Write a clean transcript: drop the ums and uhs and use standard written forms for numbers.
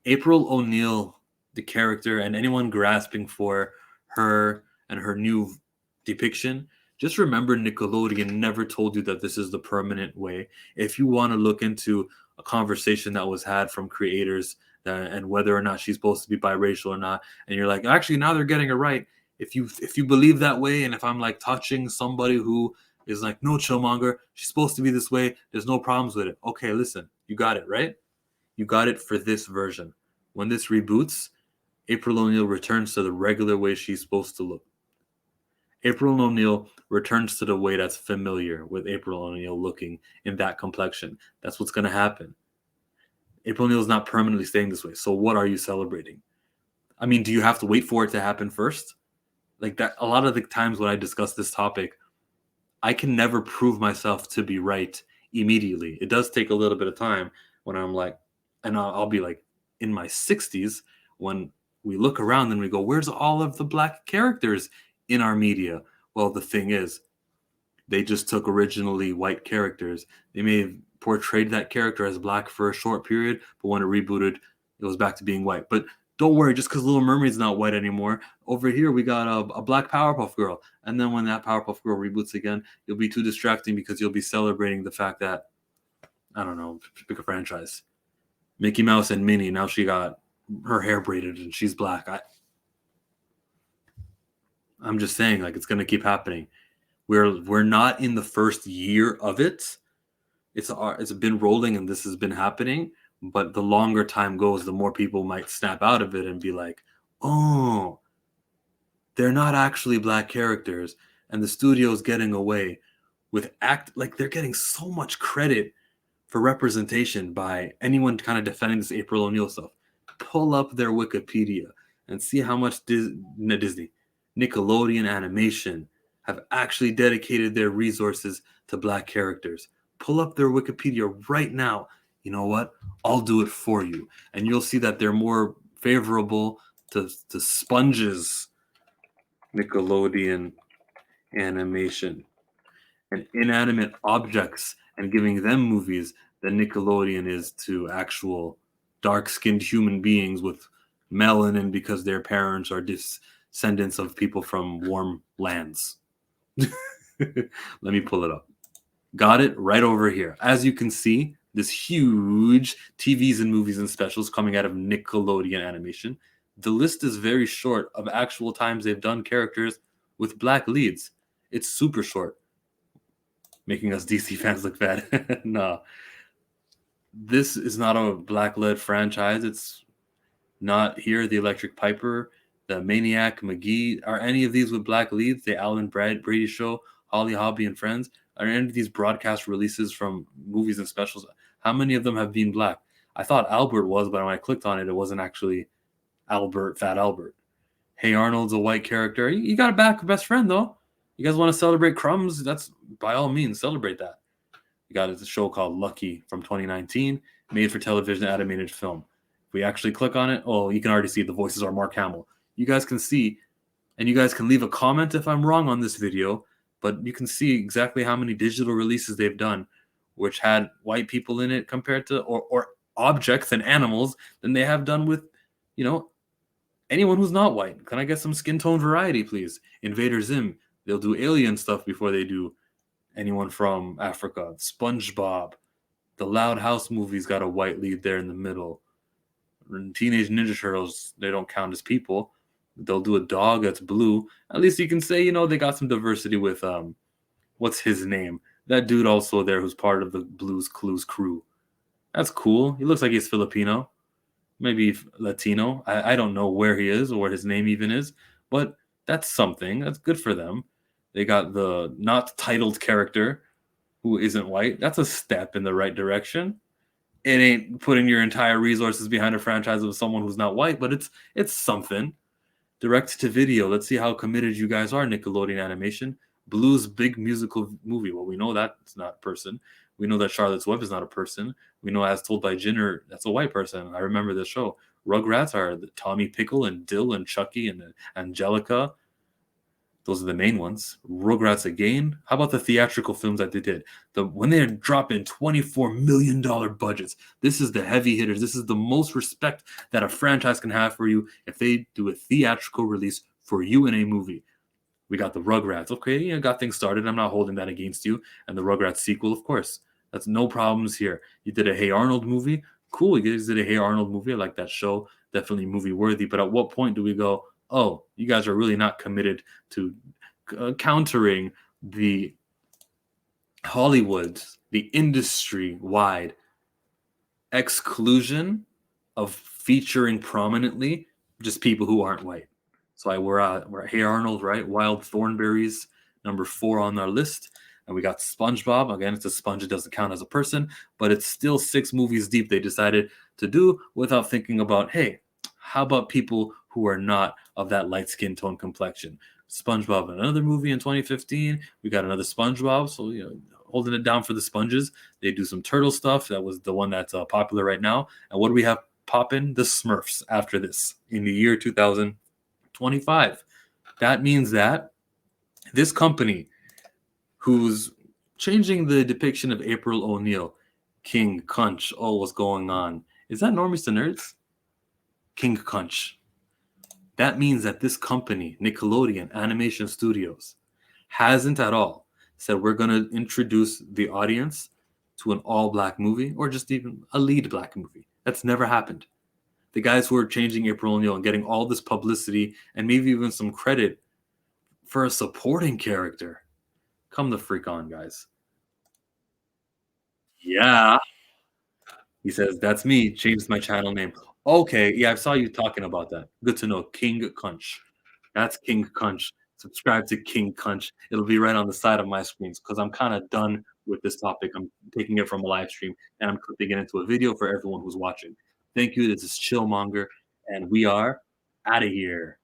April O'Neil, the character, and anyone grasping for her and her new depiction, just remember Nickelodeon never told you that this is the permanent way. If you want to look into a conversation that was had from creators and whether or not she's supposed to be biracial or not, and you're like, actually, now they're getting it right. If you believe that way, and if I'm like touching somebody who is like, no, Chillmonger, she's supposed to be this way. There's no problems with it. Okay, listen, you got it right. You got it for this version. When this reboots, April O'Neil returns to the regular way she's supposed to look. April O'Neil returns to the way that's familiar with April O'Neil looking in that complexion. That's what's going to happen. April O'Neil is not permanently staying this way. So what are you celebrating? I mean, do you have to wait for it to happen first? Like that, a lot of the times when I discuss this topic, I can never prove myself to be right immediately. It does take a little bit of time when I'm like, and I'll be like in my 60s when we look around and we go, where's all of the black characters in our media? Well, the thing is, they just took originally white characters. They may have portrayed that character as black for a short period, but when it rebooted, it was back to being white. But don't worry, just because Little Mermaid's not white anymore, over here we got a black Powerpuff Girl. And then when that Powerpuff Girl reboots again, you'll be too distracting because you'll be celebrating the fact that, I don't know, pick a franchise. Mickey Mouse and Minnie, now she got her hair braided and she's black. I'm just saying, like, it's going to keep happening. We're not in the first year of it. It's been rolling and this has been happening, but the longer time goes, the more people might snap out of it and be like, "Oh, they're not actually black characters," and the studio's getting away with like they're getting so much credit for representation by anyone kind of defending this April O'Neil stuff. Pull up their Wikipedia and see how much Disney, Nickelodeon Animation have actually dedicated their resources to black characters. Pull up their Wikipedia right now. You know what? I'll do it for you. And you'll see that they're more favorable to Sponge's Nickelodeon Animation and inanimate objects and giving them movies than Nickelodeon is to actual dark-skinned human beings with melanin because their parents are descendants of people from warm lands. Let me pull it up. Got it right over here. As you can see, this huge TVs and movies and specials coming out of Nickelodeon Animation. The list is very short of actual times they've done characters with black leads. It's super short, making us DC fans look bad. No, this is not a black-led franchise. It's not here. The Electric Piper, the Maniac, McGee. Are any of these with black leads? The Alan Brady Show, Holly Hobby and Friends. Are any of these broadcast releases from movies and specials? How many of them have been black? I thought Albert was, but when I clicked on it, it wasn't actually Albert, Fat Albert. Hey Arnold's a white character. You got a best friend though. You guys want to celebrate Crumbs? That's by all means celebrate that. You got a show called Lucky from 2019, made for television animated film. If we actually click on it, oh, you can already see the voices are Mark Hamill. You guys can see, and you guys can leave a comment if I'm wrong on this video, but you can see exactly how many digital releases they've done, which had white people in it compared to, or objects and animals than they have done with, you know, anyone who's not white. Can I get some skin tone variety, please? Invader Zim, they'll do alien stuff before they do anyone from Africa. SpongeBob, the Loud House movies got a white lead there in the middle. And Teenage Ninja Turtles, they don't count as people. They'll do a dog that's blue. At least you can say, you know, they got some diversity with what's his name? That dude also there who's part of the Blues Clues crew. That's cool. He looks like he's Filipino, maybe Latino. I don't know where he is or what his name even is, but that's something. That's good for them. They got the not titled character who isn't white. That's a step in the right direction. It ain't putting your entire resources behind a franchise of someone who's not white, but it's something. Direct to video. Let's see how committed you guys are, Nickelodeon Animation. Blue's big musical movie. Well, we know that it's not a person. We know that Charlotte's Web is not a person. We know As Told by Jinner, that's a white person. I remember the show. Rugrats are Tommy Pickle and Dill and Chucky and Angelica. Those are the main ones. Rugrats again. How about the theatrical films that they did? When they're dropping $24 million budgets. This is the heavy hitters. This is the most respect that a franchise can have for you if they do a theatrical release for you in a movie. We got the Rugrats. Okay, yeah, got things started. I'm not holding that against you. And the Rugrats sequel, of course. That's no problems here. You did a Hey Arnold movie. Cool. You guys did a Hey Arnold movie. I like that show. Definitely movie worthy. But at what point do we go, oh, you guys are really not committed to countering the Hollywood, the industry wide exclusion of featuring prominently just people who aren't white? So we're at Hey Arnold, right? Wild Thornberries, number 4 on our list. And we got SpongeBob. Again, it's a sponge. It doesn't count as a person, but it's still 6 movies deep they decided to do without thinking about, hey, how about people who are not of that light skin tone complexion? SpongeBob, another movie in 2015. We got another SpongeBob. So, holding it down for the sponges. They do some turtle stuff. That was the one that's popular right now. And what do we have popping? The Smurfs after this in the year 2025. That means that this company, who's changing the depiction of April O'Neil, King Kunch. Oh, what's going on? Is that Normies to Nerds? King Kunch. That means that this company, Nickelodeon Animation Studios, hasn't at all said we're going to introduce the audience to an all black movie or just even a lead black movie. That's never happened. The guys who are changing April O'Neil and getting all this publicity and maybe even some credit for a supporting character. Come the freak on, guys. Yeah. He says, that's me. Changed my channel name. Okay. Yeah, I saw you talking about that. Good to know. King Kunch. That's King Kunch. Subscribe to King Kunch. It'll be right on the side of my screens because I'm kind of done with this topic. I'm taking it from a live stream and I'm clipping it into a video for everyone who's watching. Thank you. This is Chillmonger, and we are out of here.